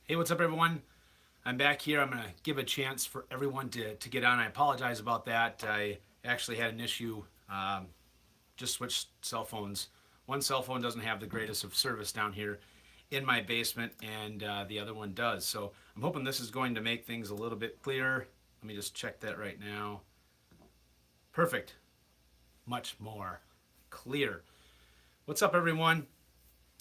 Hey, what's up, everyone? I'm back here. I'm going to give a chance for everyone to get on. I apologize about that. I actually had an issue, just switched cell phones. One cell phone doesn't have the greatest of service down here in my basement, and the other one does. So I'm hoping this is going to make things a little bit clearer. Let me just check that right now. Perfect. Much more clear. What's up, everyone?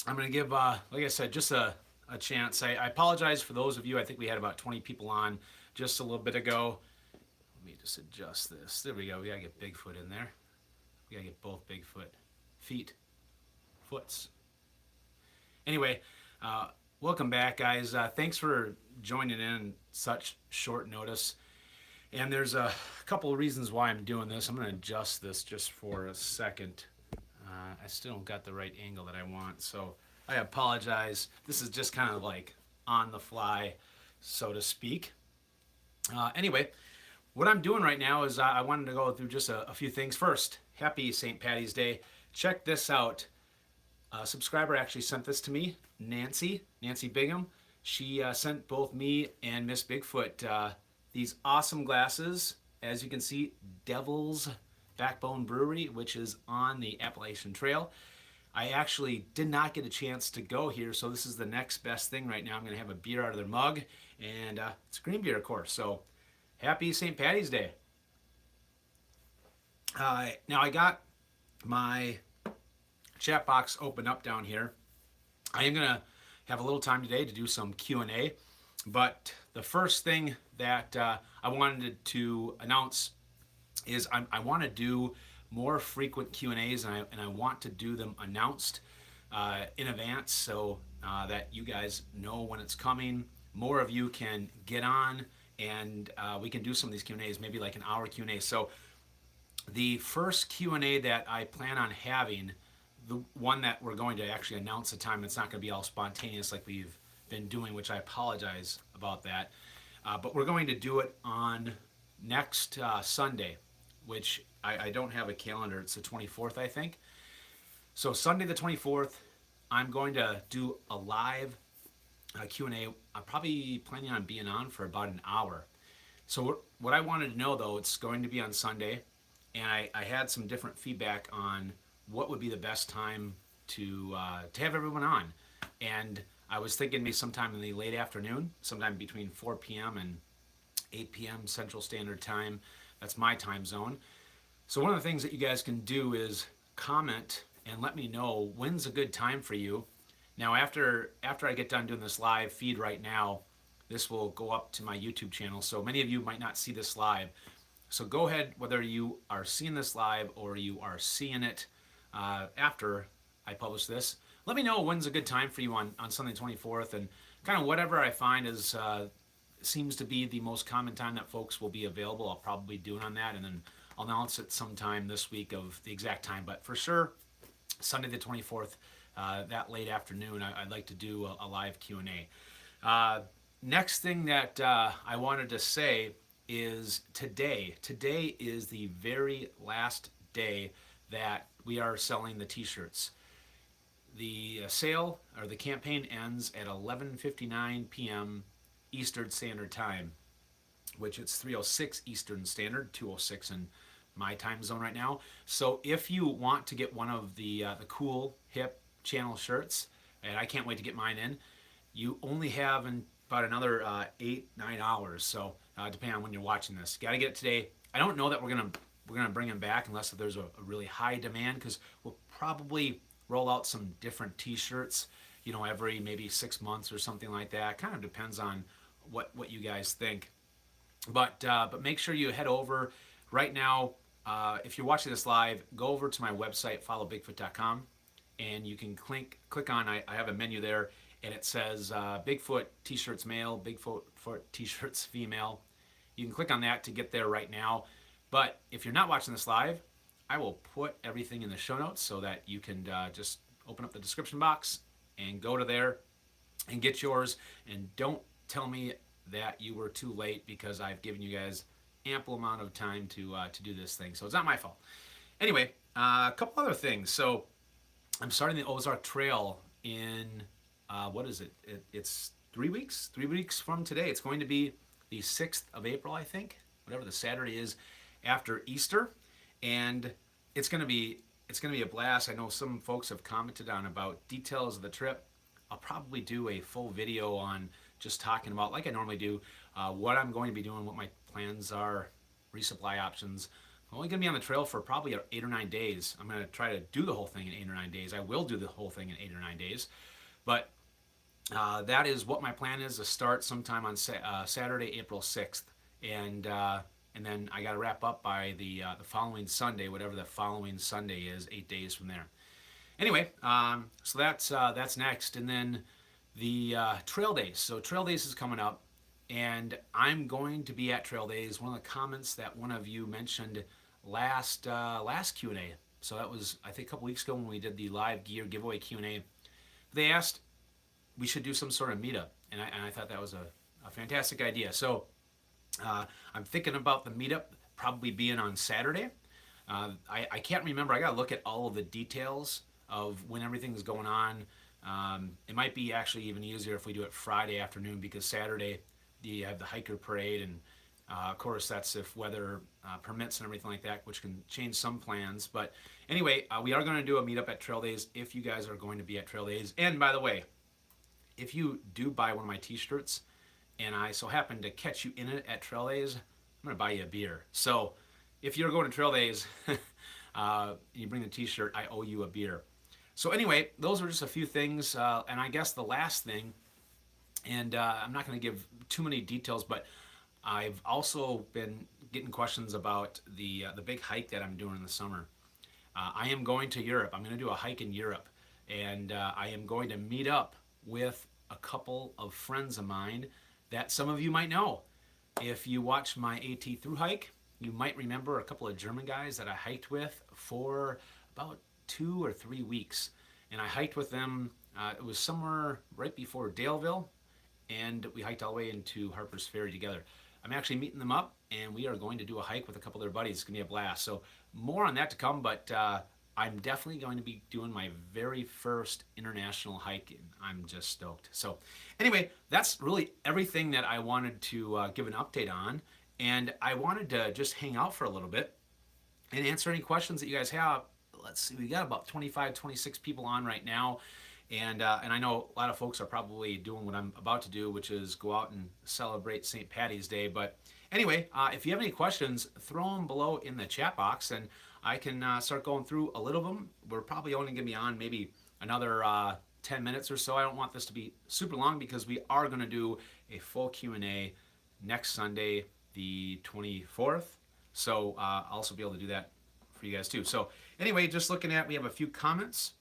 I'm going to give, like I said, just a chance. I apologize for those of you. I think we had about 20 people on just a little bit ago. Let me just adjust this. There we go. We got to get Bigfoot in there. We got to get both Bigfoot feet, foots. Anyway, welcome back, guys. Thanks for joining in such short notice. And there's a couple of reasons why I'm doing this. I'm going to adjust this just for a second. I still don't got the right angle that I want, so I apologize. This is just kind of like on the fly, so to speak. Anyway, what I'm doing right now is I wanted to go through just a few things. First, happy St. Paddy's Day. Check this out. A subscriber actually sent this to me, Nancy Bigham. She sent both me and Miss Bigfoot these awesome glasses. As you can see, Devil's Backbone Brewery, which is on the Appalachian Trail. I actually did not get a chance to go here, so this is the next best thing right now. I'm going to have a beer out of their mug, and it's green beer, of course. So happy St. Paddy's Day. Now I got my chat box open up down here. I am going to have a little time today to do some Q&A, but the first thing that I wanted to announce is I want to do more frequent Q&As, and I want to do them announced in advance so that you guys know when it's coming. More of you can get on, and we can do some of these Q&As, maybe like an hour Q&A. So the first Q&A that I plan on having, the one that we're going to actually announce the time, it's not going to be all spontaneous like we've been doing, which I apologize about that. But we're going to do it on next Sunday, which I don't have a calendar. It's the 24th, I think. So Sunday the 24th, I'm going to do a live Q&A. I'm probably planning on being on for about an hour. So what I wanted to know, though, it's going to be on Sunday, and I had some different feedback on what would be the best time to have everyone on. And I was thinking maybe sometime in the late afternoon, sometime between 4 p.m. and 8 p.m. Central Standard Time. That's my time zone. So one of the things that you guys can do is comment and let me know when's a good time for you. Now, after I get done doing this live feed right now, this will go up to my YouTube channel. So many of you might not see this live. So go ahead, whether you are seeing this live or you are seeing it after I publish this, let me know when's a good time for you on Sunday 24th, and kind of whatever I find is seems to be the most common time that folks will be available. I'll probably do it on that, and then I'll announce it sometime this week of the exact time. But for sure, Sunday the 24th, that late afternoon, I'd like to do a live Q&A. Next thing that I wanted to say is today. Today is the very last day that we are selling the t-shirts. The sale or the campaign ends at 11:59 p.m. Eastern Standard Time, which it's 3:06 Eastern Standard, 2:06 in my time zone right now. So if you want to get one of the cool hip channel shirts, and I can't wait to get mine in, you only have about another 8-9 hours. So depending on when you're watching this, got to get it today. I don't know that we're gonna bring them back unless there's a really high demand, because we'll probably roll out some different t-shirts, every maybe 6 months or something like that. Kind of depends on what you guys think. But make sure you head over right now. If you're watching this live, go over to my website, followbigfoot.com, and you can click on, I have a menu there, and it says Bigfoot t-shirts male, Bigfoot t-shirts female. You can click on that to get there right now. But if you're not watching this live, I will put everything in the show notes so that you can just open up the description box and go to there and get yours. And don't tell me that you were too late, because I've given you guys ample amount of time to do this thing. So it's not my fault. Anyway, a couple other things. So I'm starting the Ozark Trail in, what is it? It's 3 weeks from today. It's going to be the 6th of April, I think, whatever the Saturday is after Easter, and it's going to be a blast. I know some folks have commented on about details of the trip. I'll probably do a full video on just talking about, like I normally do, what I'm going to be doing, what my plans are, resupply options. I'm only going to be on the trail for probably 8 or 9 days. I'm going to try to do the whole thing in 8 or 9 days. I will do the whole thing in 8 or 9 days. But that is what my plan is, to start sometime on Saturday, April 6th. And then I got to wrap up by the following Sunday, whatever the following Sunday is, 8 days from there. Anyway, so that's next. And then the trail days. So trail days is coming up, and I'm going to be at trail days. One of the comments that one of you mentioned last Q&A. So that was, I think, a couple weeks ago when we did the live gear giveaway Q&A. They asked we should do some sort of meetup, and I thought that was a fantastic idea. So I'm thinking about the meetup probably being on Saturday. I can't remember. I got to look at all of the details of when everything's going on. It might be actually even easier if we do it Friday afternoon, because Saturday you have the hiker parade, and of course that's if weather permits and everything like that, which can change some plans. But anyway, we are going to do a meetup at Trail Days if you guys are going to be at Trail Days. And by the way, if you do buy one of my t-shirts and I so happen to catch you in it at Trail Days, I'm going to buy you a beer. So if you're going to Trail Days, you bring the t-shirt, I owe you a beer. So anyway, those are just a few things. And I guess the last thing, and I'm not going to give too many details, but I've also been getting questions about the big hike that I'm doing in the summer. I am going to Europe. I'm going to do a hike in Europe, and I am going to meet up with a couple of friends of mine that some of you might know. If you watch my AT through hike, you might remember a couple of German guys that I hiked with for about 2 or 3 weeks. And I hiked with them, it was somewhere right before Daleville, and we hiked all the way into Harper's Ferry together. I'm actually meeting them up, and we are going to do a hike with a couple of their buddies. It's going to be a blast. So more on that to come, but I'm definitely going to be doing my very first international hike, and I'm just stoked. So anyway, that's really everything that I wanted to give an update on, and I wanted to just hang out for a little bit and answer any questions that you guys have. Let's see, we got about 25, 26 people on right now, and I know a lot of folks are probably doing what I'm about to do, which is go out and celebrate St. Paddy's Day. But anyway, if you have any questions, throw them below in the chat box, and I can start going through a little of them. We're probably only going to be on maybe another 10 minutes or so. I don't want this to be super long, because we are going to do a full Q&A next Sunday, the 24th. So I'll also be able to do that for you guys too. So anyway, just looking at, we have a few comments.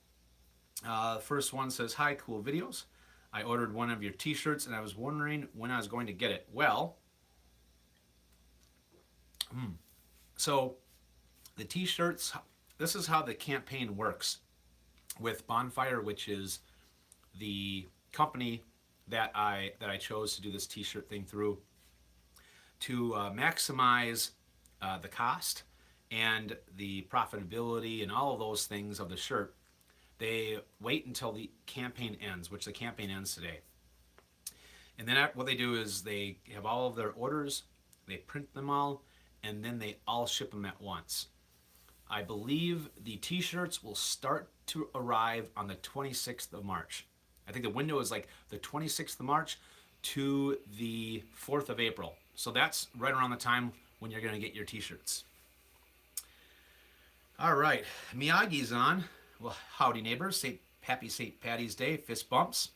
The first one says, "Hi, cool videos. I ordered one of your t-shirts and I was wondering when I was going to get it." Well, so the t-shirts, this is how the campaign works with Bonfire, which is the company that I chose to do this t-shirt thing through, to maximize the cost and the profitability and all of those things of the shirt. They wait until the campaign ends, which the campaign ends today. And then what they do is they have all of their orders, they print them all, and then they all ship them at once. I believe the t-shirts will start to arrive on the 26th of March. I think the window is like the 26th of March to the 4th of April. So that's right around the time when you're going to get your t-shirts. All right, Miyagi's on. Well, howdy neighbors. Happy St. Paddy's Day. Fist bumps.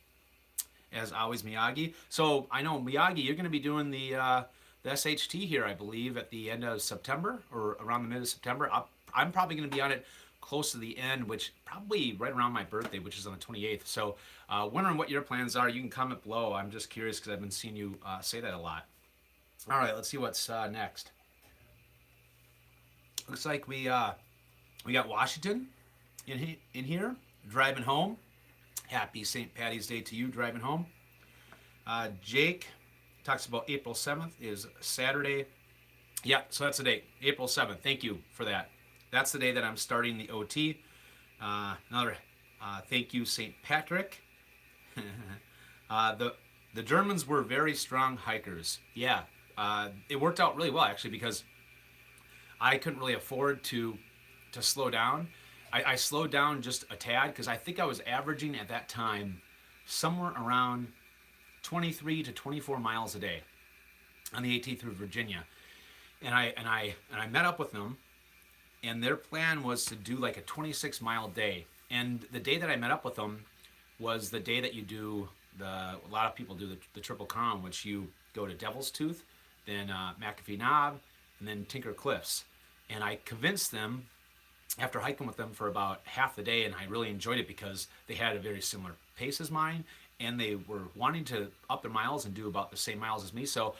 As always, Miyagi. So I know, Miyagi, you're going to be doing the SHT here, I believe, at the end of September or around the mid of September. I'm probably going to be on it close to the end, which probably right around my birthday, which is on the 28th. So wondering what your plans are. You can comment below. I'm just curious because I've been seeing you say that a lot. All right, let's see what's next. Looks like we got Washington in here, driving home. Happy St. Paddy's Day to you, driving home. Jake talks about April 7th is Saturday. Yeah, so that's the date, April 7th. Thank you for that. That's the day that I'm starting the OT. Another thank you, St. Patrick. The Germans were very strong hikers. Yeah, it worked out really well actually because I couldn't really afford to slow down. I slowed down just a tad because I think I was averaging at that time somewhere around 23 to 24 miles a day on the AT through Virginia, and I met up with them, and their plan was to do like a 26-mile day. And the day that I met up with them was the day that you do a lot of people do the Triple Crown, which you go to Devil's Tooth, then McAfee Knob, and then Tinker Cliffs. And I convinced them after hiking with them for about half the day, and I really enjoyed it because they had a very similar pace as mine, and they were wanting to up their miles and do about the same miles as me. So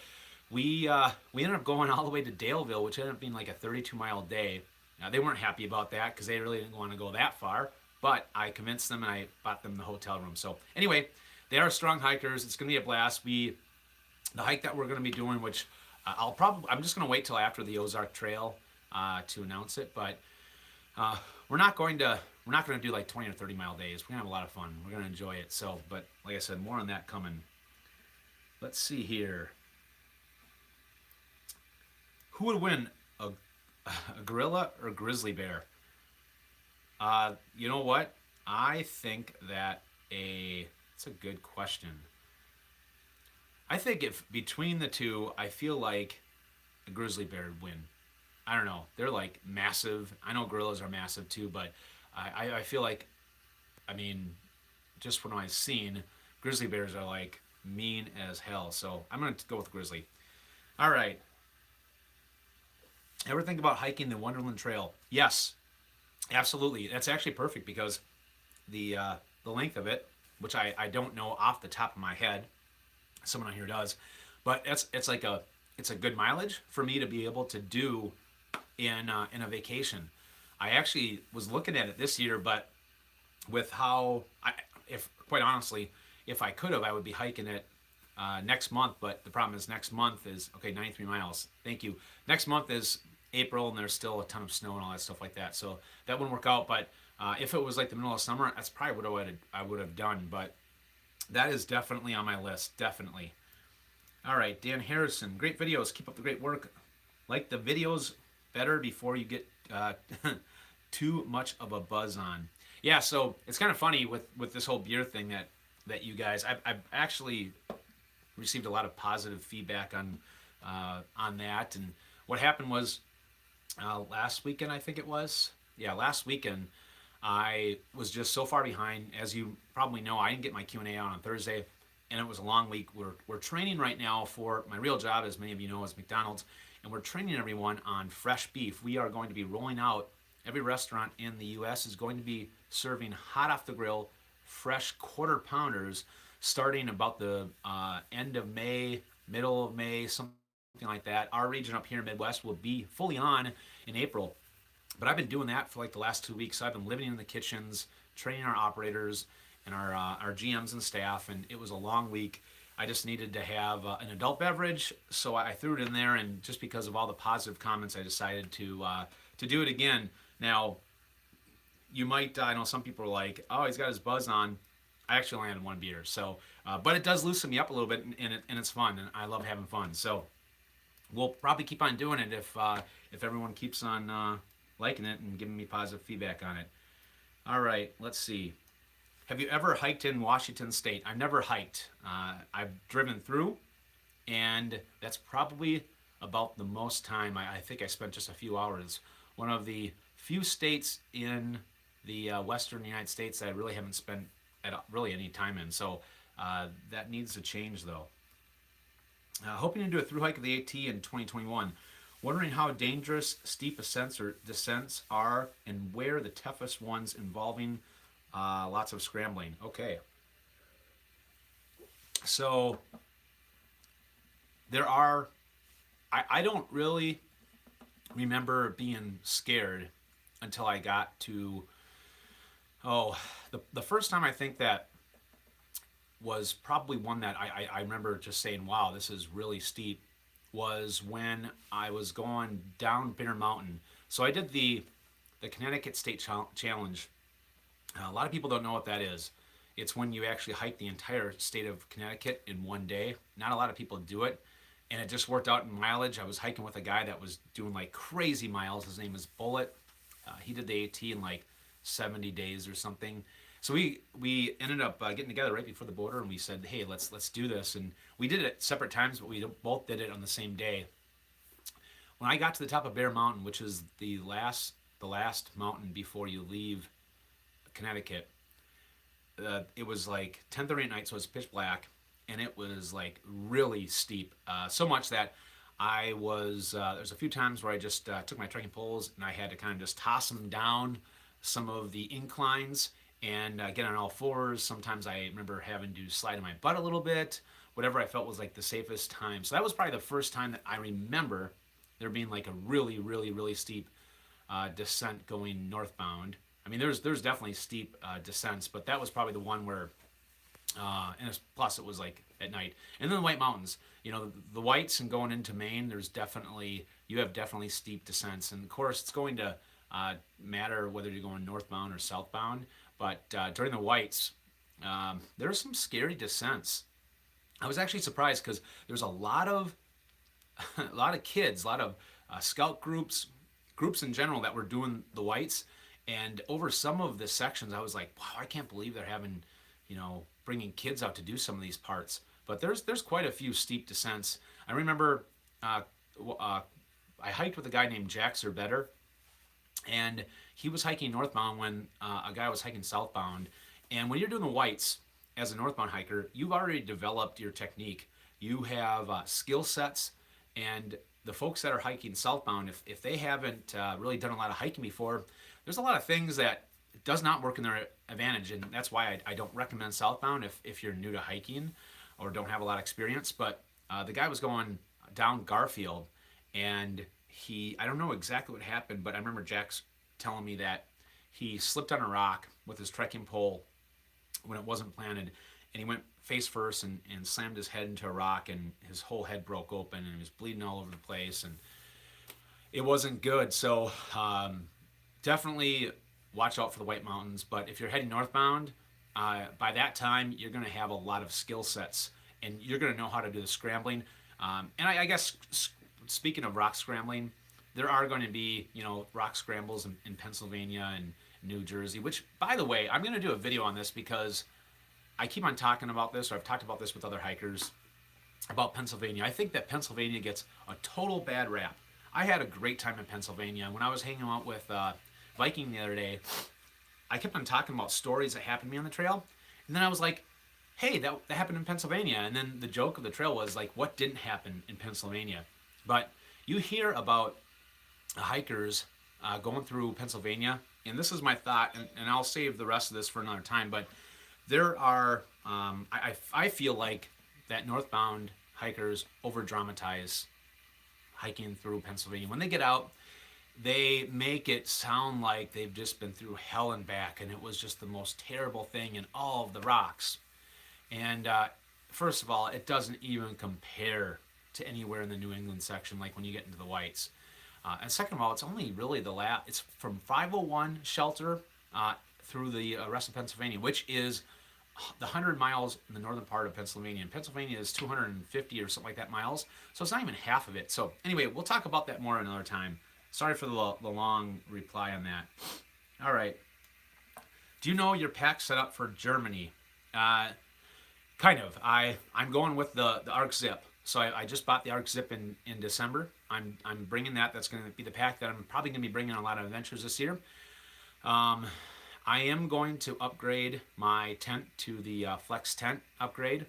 we ended up going all the way to Daleville, which ended up being like a 32-mile day. Now they weren't happy about that because they really didn't want to go that far, but I convinced them and I bought them the hotel room. So anyway, they are strong hikers. It's going to be a blast. The hike that we're going to be doing, which I'm just going to wait till after the Ozark Trail to announce it, but we're not going to do like 20 or 30-mile days. We're going to have a lot of fun. We're going to enjoy it. So, but like I said, more on that coming. Let's see here. Who would win, a gorilla or grizzly bear? You know what? I think that it's a good question. I think if between the two, I feel like a grizzly bear would win. I don't know. They're like massive. I know gorillas are massive too, but I feel like, I mean, just from what I've seen, grizzly bears are like mean as hell. So I'm going to go with grizzly. All right. Ever think about hiking the Wonderland Trail? Yes, absolutely. That's actually perfect because the length of it, which I don't know off the top of my head, someone on here does, but it's a good mileage for me to be able to do in a vacation. I actually was looking at it this year, but with how if quite honestly, if I could have, I would be hiking it next month. But the problem is next month is 93 miles. Thank you. Next month is April, and there's still a ton of snow and all that stuff like that. So that wouldn't work out. But if it was like the middle of summer, that's probably what I would have done. But that is definitely on my list. Definitely. All right, Dan Harrison, great videos. Keep up the great work. Like the videos better before you get too much of a buzz on. Yeah, so it's kind of funny with this whole beer thing that you guys. I've actually received a lot of positive feedback on that. And what happened was last weekend, I think it was. Yeah, last weekend I was just so far behind. As you probably know, I didn't get my Q&A out on Thursday, and it was a long week. We're training right now for my real job, as many of you know, is McDonald's, and we're training everyone on fresh beef. We are going to be rolling out. Every restaurant in the U.S. is going to be serving hot off the grill, fresh quarter pounders, starting about the end of May, middle of May, something like that. Our region up here in Midwest will be fully on in April. But I've been doing that for like the last 2 weeks. I've been living in the kitchens, training our operators and our GMs and staff, and it was a long week. I just needed to have an adult beverage, so I threw it in there, and just because of all the positive comments, I decided to do it again. Now, you might, I know some people are like, oh, he's got his buzz on. I actually only had one beer, so, but it does loosen me up a little bit, and it's fun, and I love having fun. So we'll probably keep on doing it if everyone keeps on liking it and giving me positive feedback on it. All right, let's see. Have you ever hiked in Washington State? I've never hiked. I've driven through, and that's probably about the most time. I think I spent just a few hours. One of the few states in the western United States that I really haven't spent really any time in. So that needs to change, though. Hoping to do a through hike of the AT in 2021. Wondering how dangerous steep ascents or descents are and where the toughest ones involving lots of scrambling. Okay. So there are, I don't really remember being scared until I got to, the first time I think that was probably one that I remember just saying, wow, this is really steep, was when I was going down Bitter Mountain. So I did the Connecticut State Challenge. A lot of people don't know what that is. It's when you actually hike the entire state of Connecticut in one day. Not a lot of people do it, and it just worked out in mileage. I was hiking with a guy that was doing like crazy miles. His name is Bullet. He did the AT in like 70 days or something. So we ended up getting together right before the border, and we said, hey, let's do this. And we did it at separate times, but we both did it on the same day. When I got to the top of Bear Mountain, which is the last mountain before you leave Connecticut, it was like 10:30 at night, so it was pitch black, and it was like really steep. So much that I was there's a few times where I just took my trekking poles and I had to kind of just toss them down some of the inclines and get on all fours. Sometimes I remember having to slide on my butt a little bit, whatever I felt was like the safest time. So that was probably the first time that I remember there being like a really, really, really steep descent going northbound. I mean, there's definitely steep descents, but that was probably the one where, plus it was like at night. And then the White Mountains, you know, the Whites and going into Maine, you have definitely steep descents. And of course, it's going to matter whether you're going northbound or southbound. But during the Whites, there were some scary descents. I was actually surprised because there's a lot of kids, a lot of scout groups in general that were doing the Whites. And over some of the sections, I was like, wow, I can't believe they're having, bringing kids out to do some of these parts. But there's quite a few steep descents. I remember I hiked with a guy named Jack Zerbetter, and he was hiking northbound when a guy was hiking southbound. And when you're doing the Whites as a northbound hiker, you've already developed your technique. You have skill sets, and the folks that are hiking southbound, if they haven't really done a lot of hiking before, there's a lot of things that does not work in their advantage, and that's why I don't recommend southbound if you're new to hiking or don't have a lot of experience. But the guy was going down Garfield, and I don't know exactly what happened, but I remember Jack's telling me that he slipped on a rock with his trekking pole when it wasn't planted, and he went face first and slammed his head into a rock, and his whole head broke open, and he was bleeding all over the place, and it wasn't good. So definitely watch out for the White Mountains. But if you're heading northbound, by that time you're going to have a lot of skill sets, and you're going to know how to do the scrambling. And I guess speaking of rock scrambling, there are going to be rock scrambles in Pennsylvania and New Jersey. Which, by the way, I'm going to do a video on this because I keep on talking about this, or I've talked about this with other hikers about Pennsylvania. I think that Pennsylvania gets a total bad rap. I had a great time in Pennsylvania. When I was hanging out with Viking the other day, I kept on talking about stories that happened to me on the trail, and then I was like, hey, that happened in Pennsylvania. And then the joke of the trail was like, what didn't happen in Pennsylvania? But you hear about hikers going through Pennsylvania, and this is my thought, and I'll save the rest of this for another time, but there are, I feel like that northbound hikers over-dramatize hiking through Pennsylvania. When they get out, they make it sound like they've just been through hell and back, and it was just the most terrible thing in all of the rocks. And first of all, it doesn't even compare to anywhere in the New England section, like when you get into the Whites. And second of all, it's only really it's from 501 shelter through the rest of Pennsylvania, which is the 100 miles in the northern part of Pennsylvania. And Pennsylvania is 250 or something like that miles, so it's not even half of it. So anyway, we'll talk about that more another time. Sorry for the long reply on that. All right. Do you know your pack set up for Germany? Kind of. I'm going with the Arc Zip. So I just bought the Arc Zip in December. I'm bringing that. That's going to be the pack that I'm probably going to be bringing on a lot of adventures this year. I am going to upgrade my tent to the Flex tent upgrade,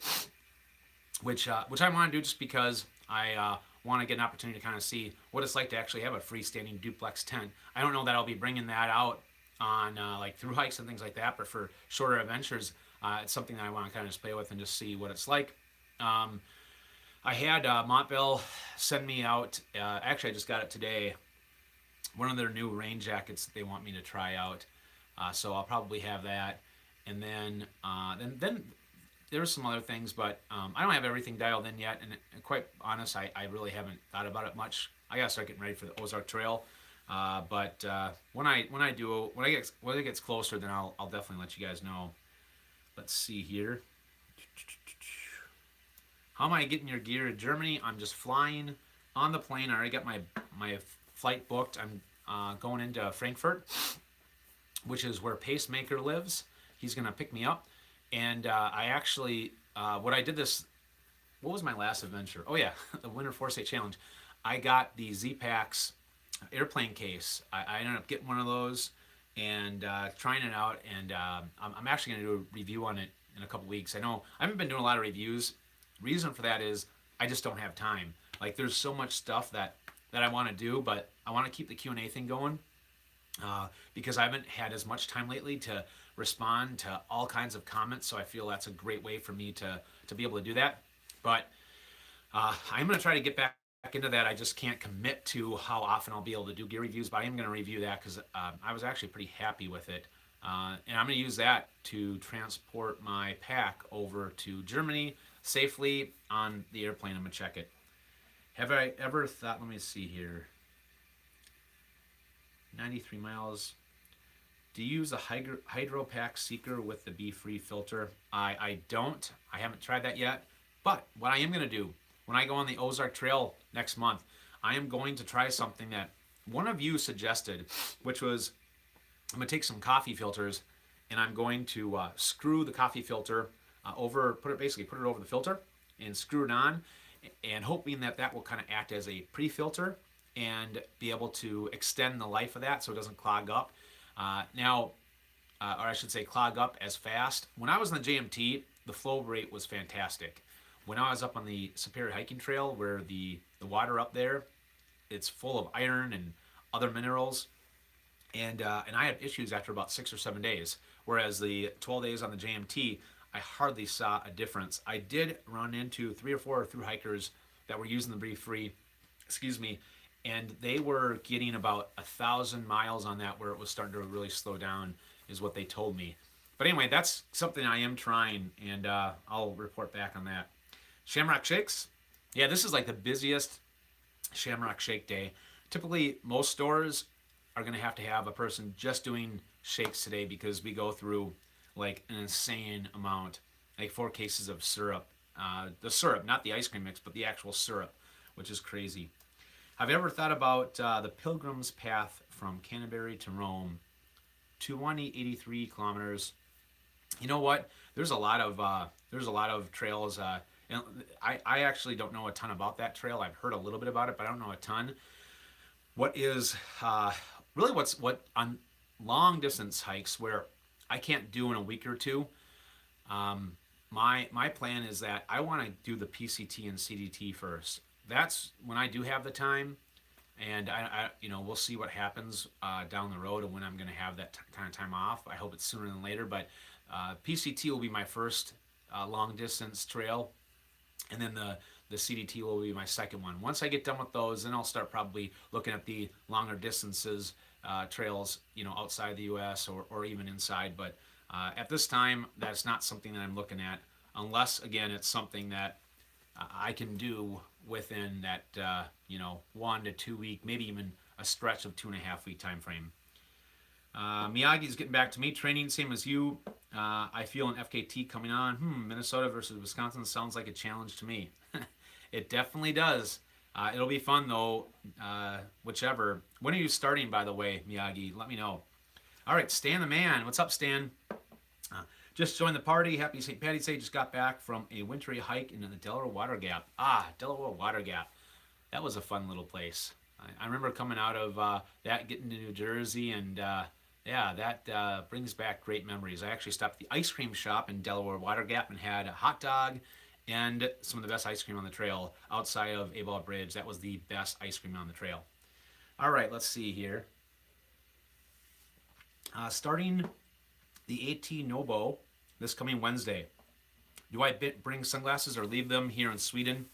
which I want to do just because I want to get an opportunity to kind of see what it's like to actually have a freestanding duplex tent. I don't know that I'll be bringing that out on like through hikes and things like that, but for shorter adventures, it's something that I want to kind of just play with and just see what it's like. I had Montville send me out, actually I just got it today, one of their new rain jackets that they want me to try out. So I'll probably have that. And then there's some other things, but I don't have everything dialed in yet. And quite honest, I really haven't thought about it much. I gotta start getting ready for the Ozark Trail. But when it gets closer, then I'll definitely let you guys know. let's see here. How am I getting your gear to Germany? I'm just flying on the plane. I already got my flight booked. I'm going into Frankfurt, which is where Pacemaker lives. He's going to pick me up. And I actually, what I did this, what was my last adventure? Oh, yeah, the Winter Foresight Challenge. I got the Z-Packs airplane case. I ended up getting one of those and trying it out. And I'm actually going to do a review on it in a couple weeks. I know I haven't been doing a lot of reviews. Reason for that is I just don't have time. Like, there's so much stuff that I want to do, but I want to keep the Q&A thing going because I haven't had as much time lately to respond to all kinds of comments. So I feel that's a great way for me to be able to do that. But I'm going to try to get back into that. I just can't commit to how often I'll be able to do gear reviews, but I am going to review that because I was actually pretty happy with it. And I'm going to use that to transport my pack over to Germany safely on the airplane. I'm going to check it. Have I ever thought, let me see here, 93 miles. Do you use a Hydro Pack Seeker with the Be Free filter? I don't. I haven't tried that yet. But what I am going to do, when I go on the Ozark Trail next month, I am going to try something that one of you suggested, which was I'm going to take some coffee filters and I'm going to screw the coffee filter put it over the filter and screw it on, and hoping that will kind of act as a pre-filter and be able to extend the life of that so it doesn't clog up. Or I should say clog up as fast. When I was on the JMT, the flow rate was fantastic. When I was up on the Superior Hiking Trail, where the water up there, it's full of iron and other minerals, and I had issues after about 6 or 7 days. Whereas the 12 days on the JMT, I hardly saw a difference. I did run into 3 or 4 through hikers that were using the Be Free, and they were getting about 1,000 miles on that where it was starting to really slow down, is what they told me. But anyway, that's something I am trying, and I'll report back on that. Shamrock Shakes. Yeah, this is like the busiest Shamrock Shake day. Typically, most stores are going to have a person just doing shakes today because we go through like an insane amount, like 4 cases of syrup. The syrup, not the ice cream mix, but the actual syrup, which is crazy. Have you ever thought about the Pilgrim's Path from Canterbury to Rome, 283 kilometers? You know what? There's a lot of trails. And I actually don't know a ton about that trail. I've heard a little bit about it, but I don't know a ton. What is really what on long distance hikes where I can't do in a week or two. My plan is that I want to do the PCT and CDT first. That's when I do have the time, and I we'll see what happens down the road and when I'm going to have that kind of time off. I hope it's sooner than later, but PCT will be my first long distance trail, and then the CDT will be my second one. Once I get done with those, then I'll start probably looking at the longer distances trails, outside the U.S. or even inside. But at this time, that's not something that I'm looking at, unless again it's something that I can do within that 1 to 2 week, maybe even a stretch of 2.5 week time frame. Miyagi's getting back to me. Training same as you. I feel an FKT coming on. Minnesota versus Wisconsin sounds like a challenge to me. It definitely does. It'll be fun though. Whichever. When are you starting, by the way, Miyagi? Let me know. All right, Stan the man. What's up, Stan? Just joined the party. Happy St. Paddy's Day. Just got back from a wintry hike into the Delaware Water Gap. Delaware Water Gap. That was a fun little place. I remember coming out of that, getting to New Jersey, and that brings back great memories. I actually stopped at the ice cream shop in Delaware Water Gap and had a hot dog and some of the best ice cream on the trail outside of A-Ball Bridge. That was the best ice cream on the trail. All right, let's see here. Starting the AT Nobo this coming Wednesday. Do I bring sunglasses or leave them here in Sweden?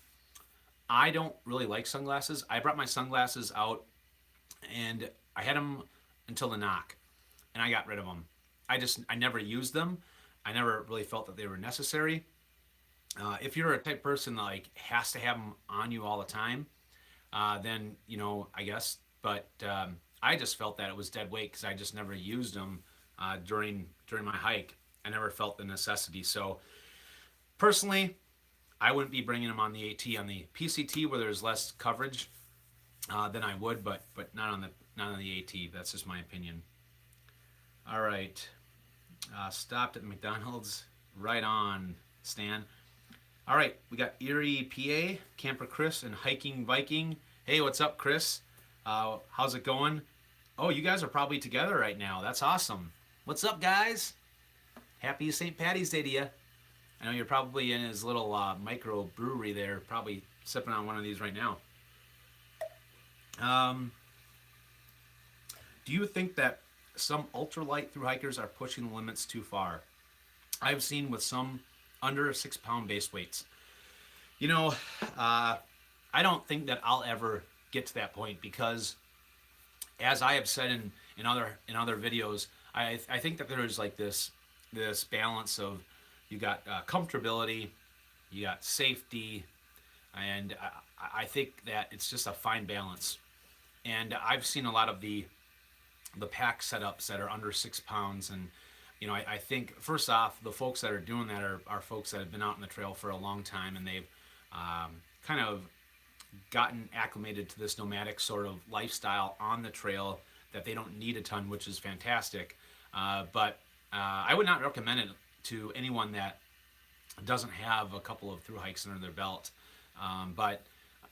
I don't really like sunglasses. I brought my sunglasses out and I had them until the knock and I got rid of them. I never used them. I never really felt that they were necessary. If you're a type person that like has to have them on you all the time, then I guess. But I just felt that it was dead weight because I just never used them during my hike. I never felt the necessity. So personally, I wouldn't be bringing them on the AT. On the PCT, where there's less coverage, than I would, but not on the AT. That's just my opinion. All right, stopped at McDonald's. Right on, Stan. All right, we got Erie, PA, Camper Chris and Hiking Viking. Hey, what's up, Chris? How's it going? Oh, you guys are probably together right now. That's awesome. What's up, guys? Happy St. Paddy's Day to you. I know you're probably in his little micro brewery there, probably sipping on one of these right now. Do you think that some ultralight thru hikers are pushing the limits too far? I've seen with some under 6 pound base weights. You know, I don't think that I'll ever get to that point because, as I have said in other videos, I think that there is like this balance of, you got comfortability, you got safety, and I think that it's just a fine balance. And I've seen a lot of the pack setups that are under 6 pounds, and you know, I think first off, the folks that are doing that are folks that have been out on the trail for a long time, and they've kind of gotten acclimated to this nomadic sort of lifestyle on the trail, that they don't need a ton, which is fantastic. But I would not recommend it to anyone that doesn't have a couple of thru hikes under their belt. But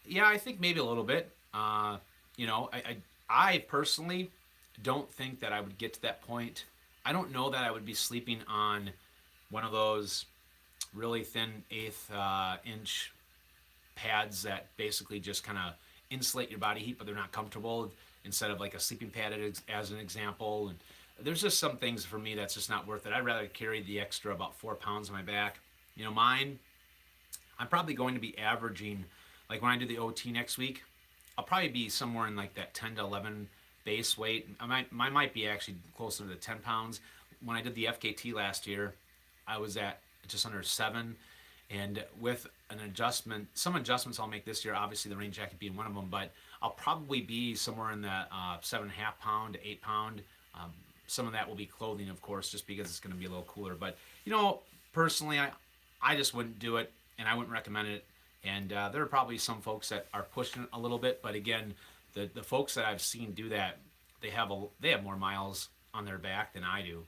yeah, I think maybe a little bit. You know, I personally don't think that I would get to that point. I don't know that I would be sleeping on one of those really thin 1/8 inch pads that basically just kind of insulate your body heat, but they're not comfortable, instead of like a sleeping pad as an example. And there's just some things for me that's just not worth it. I'd rather carry the extra about 4 pounds on my back. You know, mine, I'm probably going to be averaging, like when I do the OT next week, I'll probably be somewhere in like that 10 to 11 base weight. I might be actually closer to 10 pounds. When I did the FKT last year, I was at just under 7. And with an adjustment, some adjustments I'll make this year, obviously the rain jacket being one of them, but I'll probably be somewhere in the 7.5 pound to 8 pound. Some of that will be clothing, of course, just because it's going to be a little cooler. But, you know, personally, I just wouldn't do it, and I wouldn't recommend it. And there are probably some folks that are pushing it a little bit, but again, the folks that I've seen do that, they have more miles on their back than I do,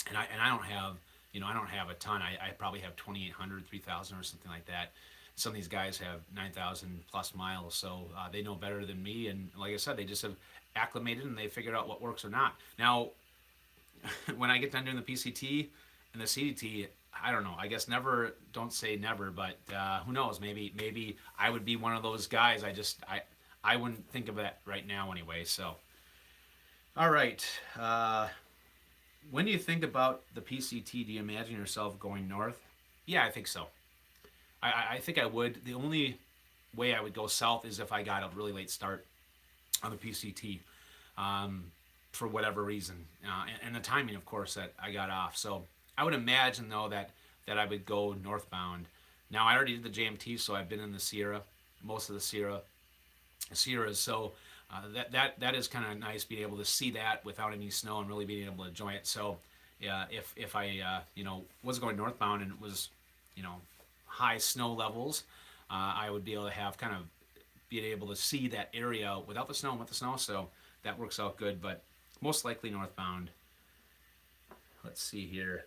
and I don't have, you know, I don't have a ton. I probably have 2,800, 3,000 or something like that. Some of these guys have 9,000 plus miles, so they know better than me. And like I said, they just have acclimated and they figured out what works or not. Now, when I get done doing the PCT and the CDT, I don't know. I guess never. Don't say never, but who knows? Maybe I would be one of those guys. I wouldn't think of that right now anyway. So, all right. When do you think about the PCT? Do you imagine yourself going north? Yeah, I think so. I think I would. The only way I would go south is if I got a really late start on the PCT, for whatever reason, and the timing, of course, that I got off. So I would imagine though that I would go northbound. Now I already did the JMT, so I've been in the Sierra, most of the Sierras. So that is kind of nice, being able to see that without any snow and really being able to enjoy it. So yeah, if I was going northbound and it was high snow levels, I would be able to have being able to see that area without the snow and with the snow. So that works out good, but most likely northbound. Let's see here.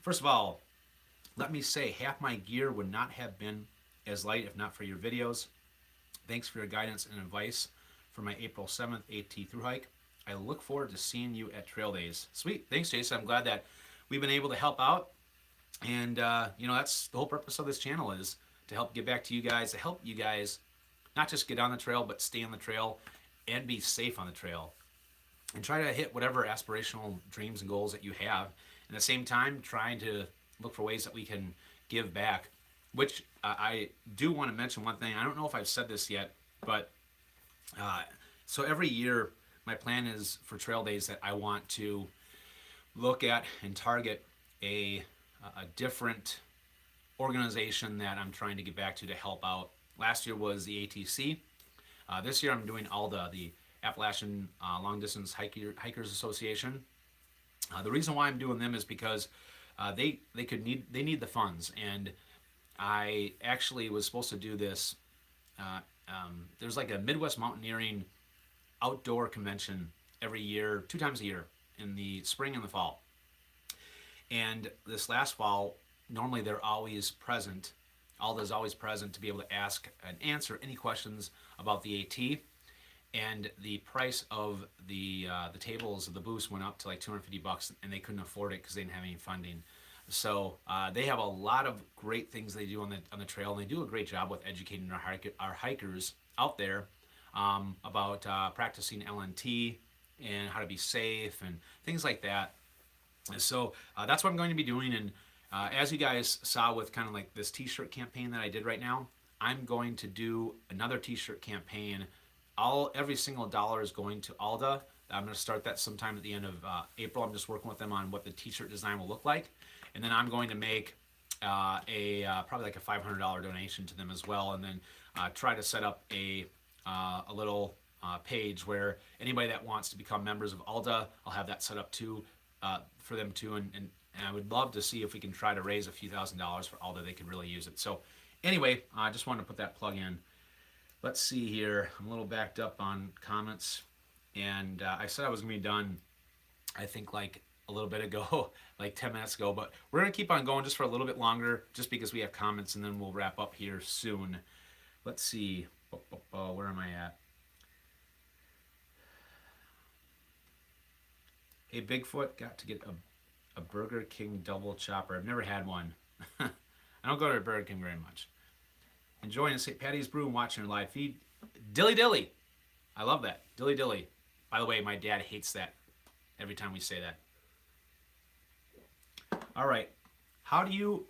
First of all, let me say half my gear would not have been as light if not for your videos. Thanks for your guidance and advice for my April 7th AT thru hike. I look forward to seeing you at Trail Days. Sweet. Thanks, Jason. I'm glad that we've been able to help out. And, that's the whole purpose of this channel, is to help give back to you guys, to help you guys not just get on the trail, but stay on the trail and be safe on the trail. And try to hit whatever aspirational dreams and goals that you have. And at the same time, trying to look for ways that we can give back. Which I do want to mention one thing. I don't know if I've said this yet, but so every year my plan is for Trail Days that I want to look at and target a different organization that I'm trying to get back to help out. Last year was the ATC. This year I'm doing all the Appalachian Long Distance Hikers Association. The reason why I'm doing them is because they need the funds, and I actually was supposed to do this. There's like a Midwest Mountaineering outdoor convention every year, 2 times a year, in the spring and the fall. And this last fall, normally they're always present. Alda's always present to be able to ask and answer any questions about the AT. And the price of the tables of the booths went up to like $250, and they couldn't afford it because they didn't have any funding. So they have a lot of great things they do on the trail, and they do a great job with educating our hikers out there about practicing LNT and how to be safe and things like that. So that's what I'm going to be doing. And as you guys saw with kind of like this t-shirt campaign that I did right now, I'm going to do another t-shirt campaign. Every single dollar is going to Alda. I'm going to start that sometime at the end of April. I'm just working with them on what the t-shirt design will look like. And then I'm going to make probably like a $500 donation to them as well. And then try to set up a little page where anybody that wants to become members of Alda, I'll have that set up too for them too. And I would love to see if we can try to raise a few $1,000s for Alda. They could really use it. So anyway, I just wanted to put that plug in. Let's see here. I'm a little backed up on comments. And I said I was going to be done, I think, like a little bit ago, like 10 minutes ago. But we're going to keep on going just for a little bit longer, just because we have comments, and then we'll wrap up here soon. Let's see. Where am I at? Hey, Bigfoot, got to get a Burger King double chopper. I've never had one. I don't go to Burger King very much. Enjoying St. Paddy's Brew and watching your live feed. Dilly dilly. I love that. Dilly dilly. By the way, my dad hates that every time we say that. All right. How do you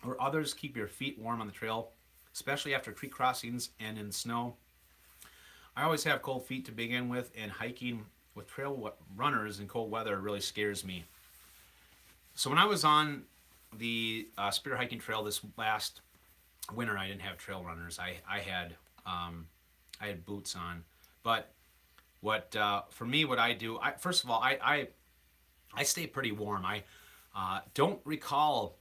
or others keep your feet warm on the trail, especially after creek crossings and in snow? I always have cold feet to begin with, and hiking with trail runners in cold weather really scares me. So when I was on the spear hiking trail this last winter, I didn't have trail runners. I had boots on. But for me, what I do, first of all, I stay pretty warm. I don't recall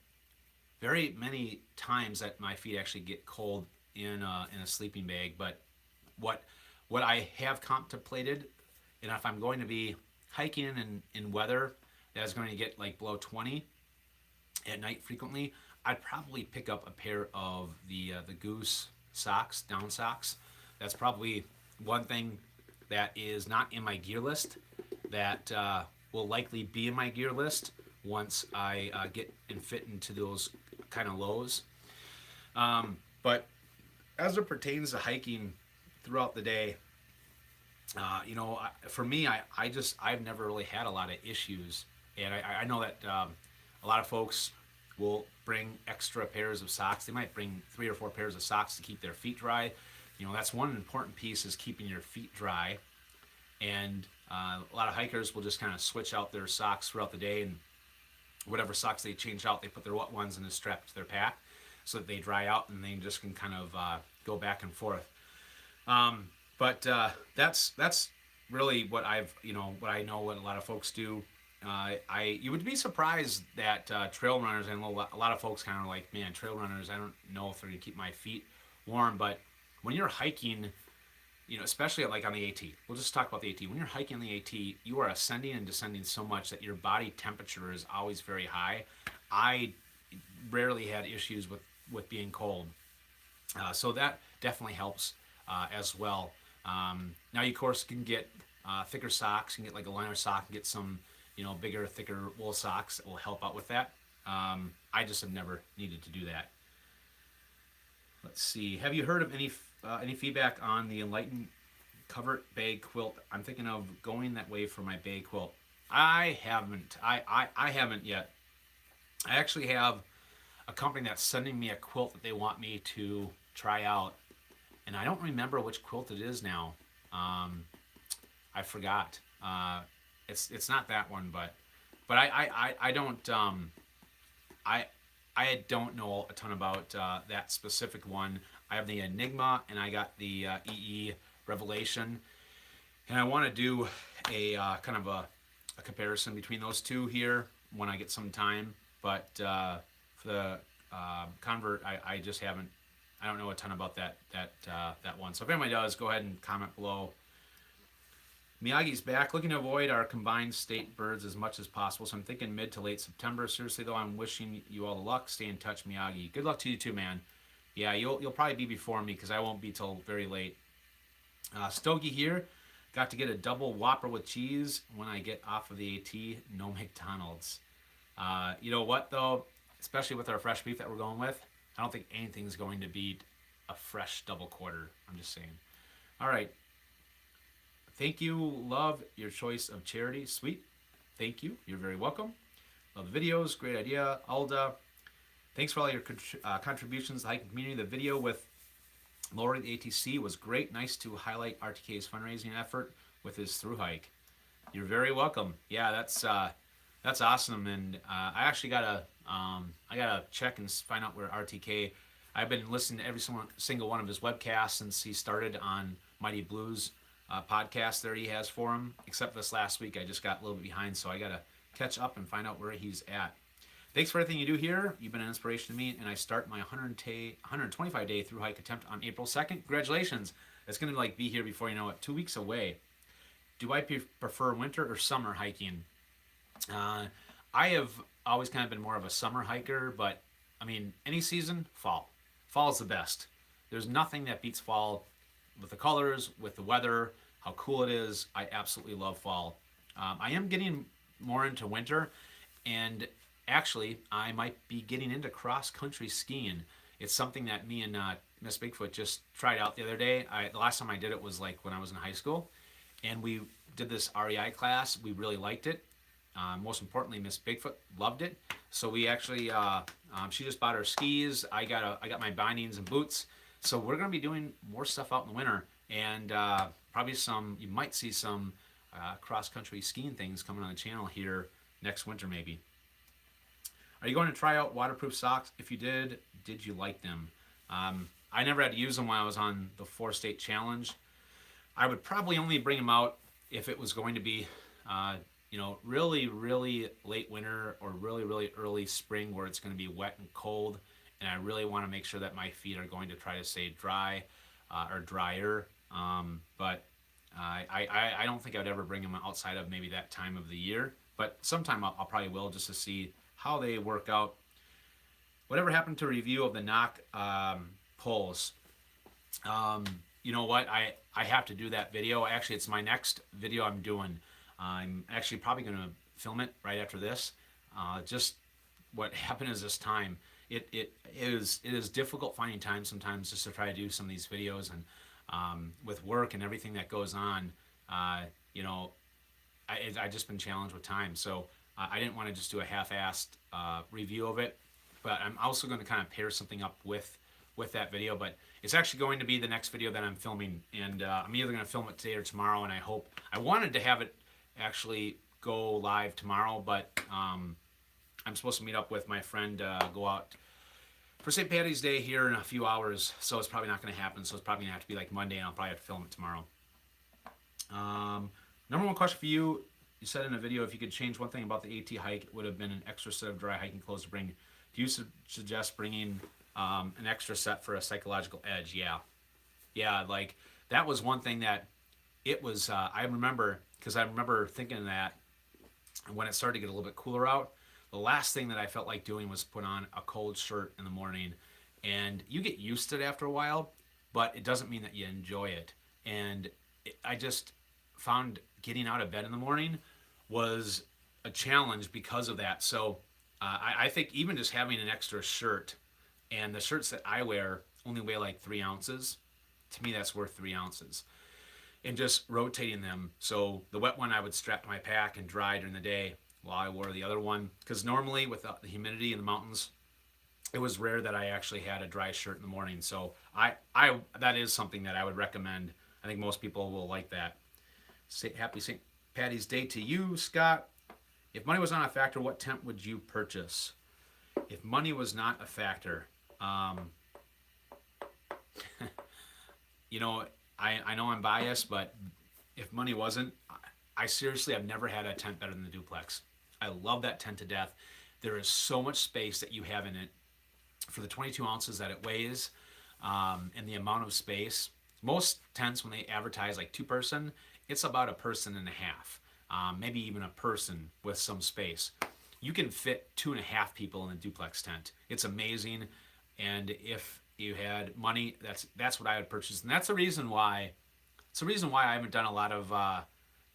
very many times that my feet actually get cold in a sleeping bag. But what I have contemplated, and if I'm going to be hiking in weather that is going to get like below 20 at night frequently, I'd probably pick up a pair of the Goose socks, down socks. That's probably one thing that is not in my gear list that will likely be in my gear list once I get and fit into those kind of lows. But as it pertains to hiking throughout the day, for me, I've never really had a lot of issues, and I know that a lot of folks will bring extra pairs of socks. They might bring 3 or 4 pairs of socks to keep their feet dry. That's one important piece, is keeping your feet dry. And a lot of hikers will just kind of switch out their socks throughout the day, and whatever socks they change out, they put their wet ones in a strap to their pack so that they dry out, and they just can kind of go back and forth. But that's really what I know what a lot of folks do. You would be surprised that trail runners, and a lot of folks kind of like, man, trail runners, I don't know if they're gonna keep my feet warm. But when you're hiking, especially like on the AT, we'll just talk about the AT. When you're hiking on the AT, you are ascending and descending so much that your body temperature is always very high. I rarely had issues with being cold, so that definitely helps as well. Now you of course can get thicker socks. You can get like a liner sock and get some bigger, thicker wool socks that will help out with that. I just have never needed to do that. Let's see. Have you heard of any feedback on the Enlightened covert bag quilt? I'm thinking of going that way for my bag quilt. I haven't. I haven't yet. I actually have a company that's sending me a quilt that they want me to try out, and I don't remember which quilt it is now. I forgot. It's not that one, but I don't I don't know a ton about that specific one. I have the Enigma, and I got the EE Revelation, And I want to do a kind of a comparison between those two here when I get some time. But for the convert, I just haven't. I don't know a ton about that one. So if anybody does, go ahead and comment below. Miyagi's back, looking to avoid our combined state birds as much as possible. So I'm thinking mid to late September. Seriously though, I'm wishing you all the luck. Stay in touch, Miyagi. Good luck to you too, man. Yeah, you'll probably be before me because I won't be till very late. Stogie here. Got to get a double Whopper with cheese when I get off of the AT. No McDonald's. You know what though? Especially with our fresh beef that we're going with, I don't think anything's going to beat a fresh double quarter. I'm just saying. All right. Thank you. Love your choice of charity. Sweet. Thank you. You're very welcome. Love the videos. Great idea. Alda. Thanks for all your contributions to the hiking community. The video with lowering the ATC was great. Nice to highlight RTK's fundraising effort with his through hike. You're very welcome. Yeah, that's awesome. And I actually gotta check and find out where RTK. I've been listening to every single one of his webcasts since he started on Mighty Blues podcast there he has for him. Except this last week, I just got a little bit behind, so I gotta catch up and find out where he's at. Thanks for everything you do here. You've been an inspiration to me, and I start my 125-day through hike attempt on April 2nd. Congratulations! It's gonna be here before you know it. 2 weeks away. Do I prefer winter or summer hiking? I have always kind of been more of a summer hiker, but I mean, any season, fall. Fall is the best. There's nothing that beats fall with the colors, with the weather, how cool it is. I absolutely love fall. I am getting more into winter, and actually, I might be getting into cross-country skiing. It's something that me and Miss Bigfoot just tried out the other day. The last time I did it was when I was in high school, and we did this REI class. We really liked it. Most importantly, Miss Bigfoot loved it. So we actually, she just bought her skis. I got my bindings and boots. So we're gonna be doing more stuff out in the winter, and probably you might see some cross-country skiing things coming on the channel here next winter maybe. Are you going to try out waterproof socks? If you did you like them? I never had to use them when I was on the 4-state challenge. I would probably only bring them out if it was going to be really, really late winter or really, really early spring where it's going to be wet and cold, and I really want to make sure that my feet are going to try to stay dry or drier. But I don't think I'd ever bring them outside of maybe that time of the year. But sometime I'll probably will, just to see how they work out. Whatever happened to review of the knock poles? You know what? I have to do that video. Actually, it's my next video I'm doing. I'm actually probably going to film it right after this. Just what happened is this time. It is difficult finding time sometimes just to try to do some of these videos, and with work and everything that goes on, I just been challenged with time. So I didn't want to just do a half-assed review of it, but I'm also going to kind of pair something up with that video. But it's actually going to be the next video that I'm filming, and I'm either going to film it today or tomorrow. And I wanted to have it actually go live tomorrow, but I'm supposed to meet up with my friend, go out for St. Paddy's Day here in a few hours, so it's probably not going to happen. So it's probably going to have to be Monday, and I'll probably have to film it tomorrow. Number one question for you. You said in a video, if you could change one thing about the AT hike, it would have been an extra set of dry hiking clothes to bring. Do you suggest bringing an extra set for a psychological edge? Yeah, that was one thing that it was, I remember thinking that when it started to get a little bit cooler out, the last thing that I felt like doing was put on a cold shirt in the morning. And you get used to it after a while, but it doesn't mean that you enjoy it. And I just found getting out of bed in the morning was a challenge because of that. So I think even just having an extra shirt, and the shirts that I wear only weigh 3 ounces. To me, that's worth 3 ounces. And just rotating them. So the wet one I would strap to my pack and dry during the day while I wore the other one. Because normally with the humidity in the mountains, it was rare that I actually had a dry shirt in the morning. So that is something that I would recommend. I think most people will like that. Happy St. Paddy's Day to you, Scott. If money was not a factor, what tent would you purchase? If money was not a factor, I know I'm biased, but if money wasn't, I seriously, I've never had a tent better than the duplex. I love that tent to death. There is so much space that you have in it for the 22 ounces that it weighs, and the amount of space. Most tents, when they advertise like 2-person, it's about a person and a half, maybe even a person with some space. You can fit 2.5 people in a duplex tent. It's amazing, and if you had money, that's what I would purchase, and that's the reason why. It's the reason why I haven't done a lot of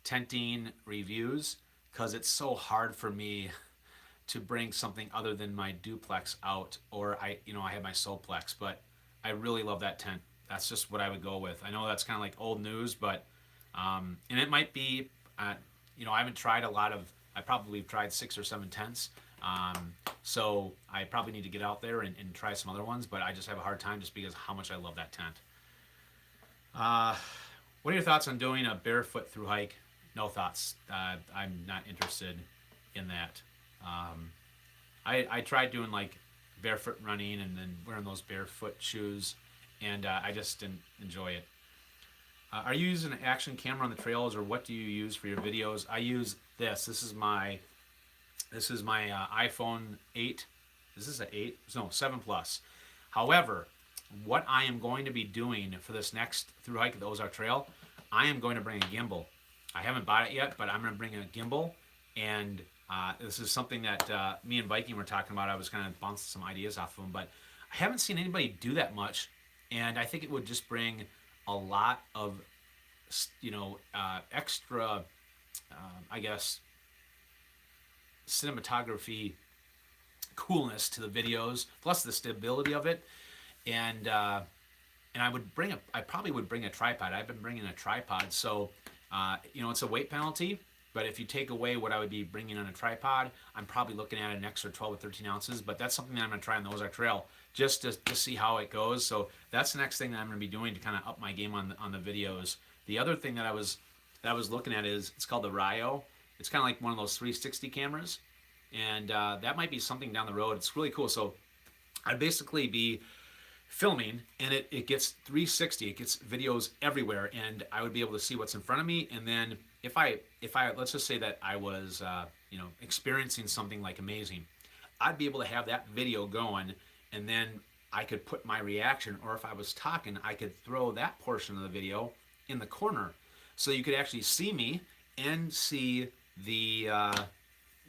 tenting reviews, because it's so hard for me to bring something other than my duplex out, or I have my Solplex, but I really love that tent. That's just what I would go with. I know that's kind of like old news, but and it might be, I haven't tried a lot of. I probably tried 6 or 7 tents, so I probably need to get out there and try some other ones. But I just have a hard time just because how much I love that tent. What are your thoughts on doing a barefoot through hike? No thoughts. I'm not interested in that. I tried doing like barefoot running and then wearing those barefoot shoes, and I just didn't enjoy it. Are you using an action camera on the trails, or what do you use for your videos? I use this. This is my iPhone 8. Is this an 8? No, 7 Plus. However, what I am going to be doing for this next through hike of the Ozark Trail, I am going to bring a gimbal. I haven't bought it yet, but I'm going to bring a gimbal, and this is something that me and Viking were talking about. I was kind of bouncing some ideas off of him, but I haven't seen anybody do that much, and I think it would just bring a lot of, extra, I guess, cinematography coolness to the videos, plus the stability of it, and I probably would bring a tripod. I've been bringing a tripod, so it's a weight penalty. But if you take away what I would be bringing on a tripod, I'm probably looking at an extra 12 or 13 ounces. But that's something that I'm going to try on the Ozark Trail just to see how it goes. So that's the next thing that I'm going to be doing to kind of up my game on the videos. The other thing that I was looking at is, it's called the Rio. It's kind of like one of those 360 cameras, and that might be something down the road. It's really cool. So I'd basically be filming, and it gets 360. It gets videos everywhere, and I would be able to see what's in front of me. And then if I let's just say that I was experiencing something like amazing, I'd be able to have that video going, and then I could put my reaction, or if I was talking, I could throw that portion of the video in the corner, so you could actually see me and see the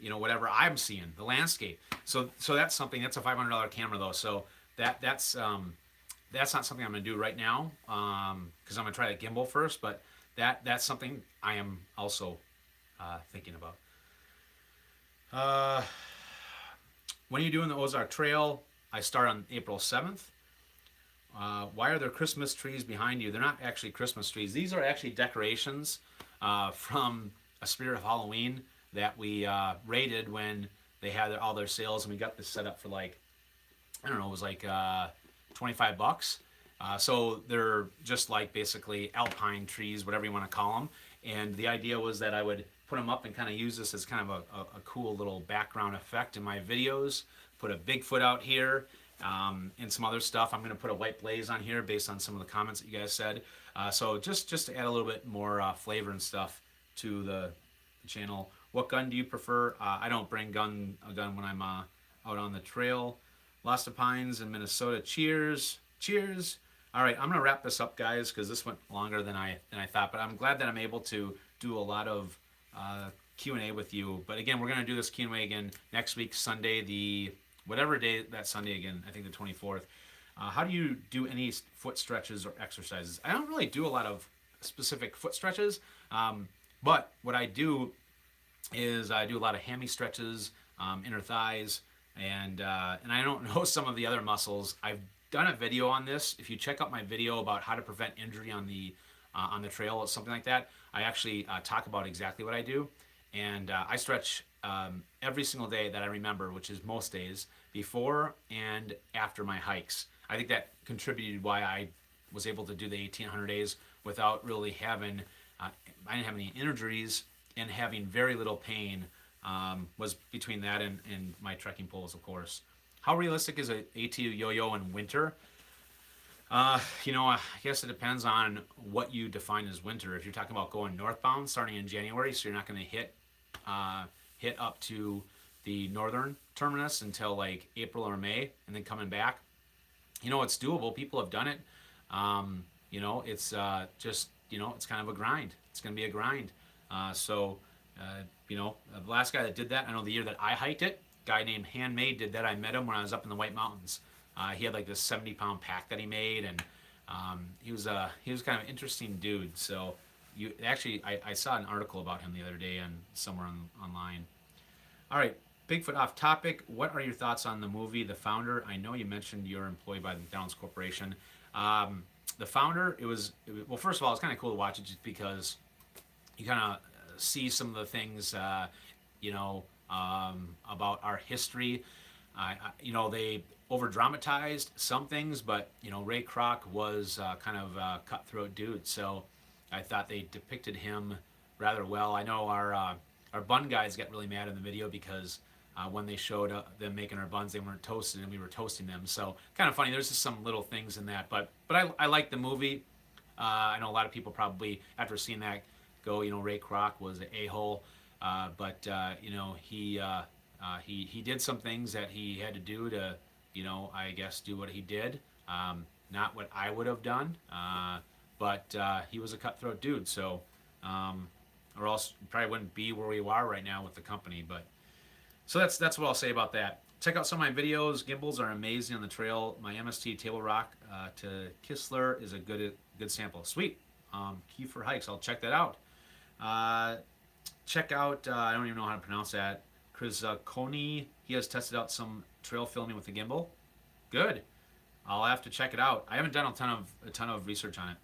whatever I'm seeing, the landscape. So that's something. That's a $500 camera though. So that's not something I'm going to do right now, because I'm going to try the gimbal first. But that's something I am also thinking about. When are you doing the Ozark Trail? I start on April 7th. Why are there Christmas trees behind you? They're not actually Christmas trees. These are actually decorations from a Spirit of Halloween that we raided when they had all their sales, and we got this set up for like, I don't know, it was like $25. So they're just like basically alpine trees, whatever you want to call them. And the idea was that I would put them up and kind of use this as kind of a cool little background effect in my videos. Put a Bigfoot out here, and some other stuff. I'm going to put a white blaze on here based on some of the comments that you guys said. So just to add a little bit more flavor and stuff to the channel. What gun do you prefer? I don't bring a gun when I'm out on the trail. Lost of Pines in Minnesota. Cheers. Cheers. All right, I'm going to wrap this up, guys, because this went longer than I thought. But I'm glad that I'm able to do a lot of Q&A with you. But again, we're going to do this Q&A again next week, Sunday, whatever day that Sunday again, I think the 24th. How do you do any foot stretches or exercises? I don't really do a lot of specific foot stretches, but what I do is I do a lot of hammy stretches, inner thighs, and I don't know some of the other muscles. I've done a video on this. If you check out my video about how to prevent injury on the trail or something like that, I actually talk about exactly what I do. And I stretch every single day that I remember, which is most days, before and after my hikes. I think that contributed why I was able to do the 1,800 days without really having, I didn't have any injuries, and having very little pain was between that and my trekking poles, of course. How realistic is a ATU yo-yo in winter? I guess it depends on what you define as winter. If you're talking about going northbound starting in January, so you're not going to hit up to the northern terminus until like April or May, and then coming back. It's doable. People have done it. It's just it's kind of a grind. It's going to be a grind. So, the last guy that did that, I know the year that I hiked it, guy named Handmade did that. I met him when I was up in the White Mountains. He had like this 70-pound pack that he made, and he was kind of an interesting dude. So I saw an article about him the other day and somewhere online. All right, Bigfoot off topic. What are your thoughts on the movie The Founder? I know you mentioned you're employed by the McDonald's Corporation. The Founder, well, first of all, it's kind of cool to watch it just because you kind of see some of the things, about our history. They over dramatized some things, but Ray Kroc was kind of a cutthroat dude, so I thought they depicted him rather well. I know our bun guys got really mad in the video because when they showed them making our buns, they weren't toasted and we were toasting them. So kind of funny. There's just some little things in that, but I like the movie. I know a lot of people probably after seeing that go, Ray Kroc was an a-hole, but he did some things that he had to do to I guess do what he did. Not what I would have done, but he was a cutthroat dude. So or else you probably wouldn't be where we are right now with the company. But so that's what I'll say about that. Check out some of my videos. Gimbals are amazing on the trail. My MST Table Rock to Kistler is a good sample. Sweet. Key for hikes. I'll check that out. Check out, I don't even know how to pronounce that, Chris Coney. He has tested out some trail filming with the gimbal. Good. I'll have to check it out. I haven't done a ton of research on it.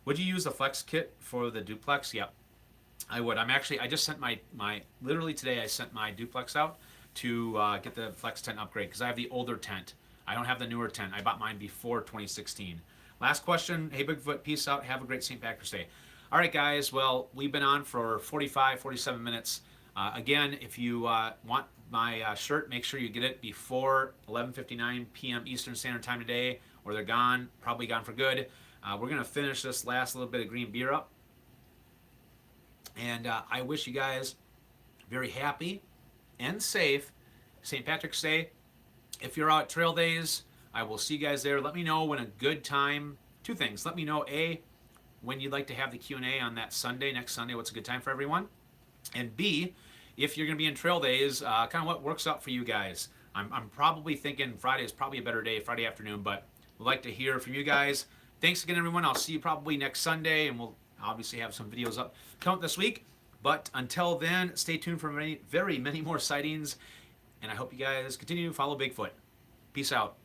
Would you use the Flex kit for the duplex? Yep. I would. I just sent my literally today I sent my duplex out to get the Flex tent upgrade because I have the older tent. I don't have the newer tent. I bought mine before 2016. Last question. Hey Bigfoot, peace out. Have a great St. Patrick's Day. All right, guys. Well, we've been on for 47 minutes. Again, if you want my shirt, make sure you get it before 11:59 p.m. Eastern Standard Time today, or they're gone, probably gone for good. We're going to finish this last little bit of green beer up. And I wish you guys very happy and safe St. Patrick's Day. If you're out trail days, I will see you guys there. Let me know when a good time. Two things. Let me know, A, when you'd like to have the Q&A on that Sunday, next Sunday, what's a good time for everyone. And B, if you're going to be in trail days, kind of what works out for you guys. I'm probably thinking Friday is probably a better day, Friday afternoon, but we'd like to hear from you guys. Thanks again, everyone. I'll see you probably next Sunday, and we'll obviously have some videos up coming this week. But until then, stay tuned for very many more sightings, and I hope you guys continue to follow Bigfoot. Peace out.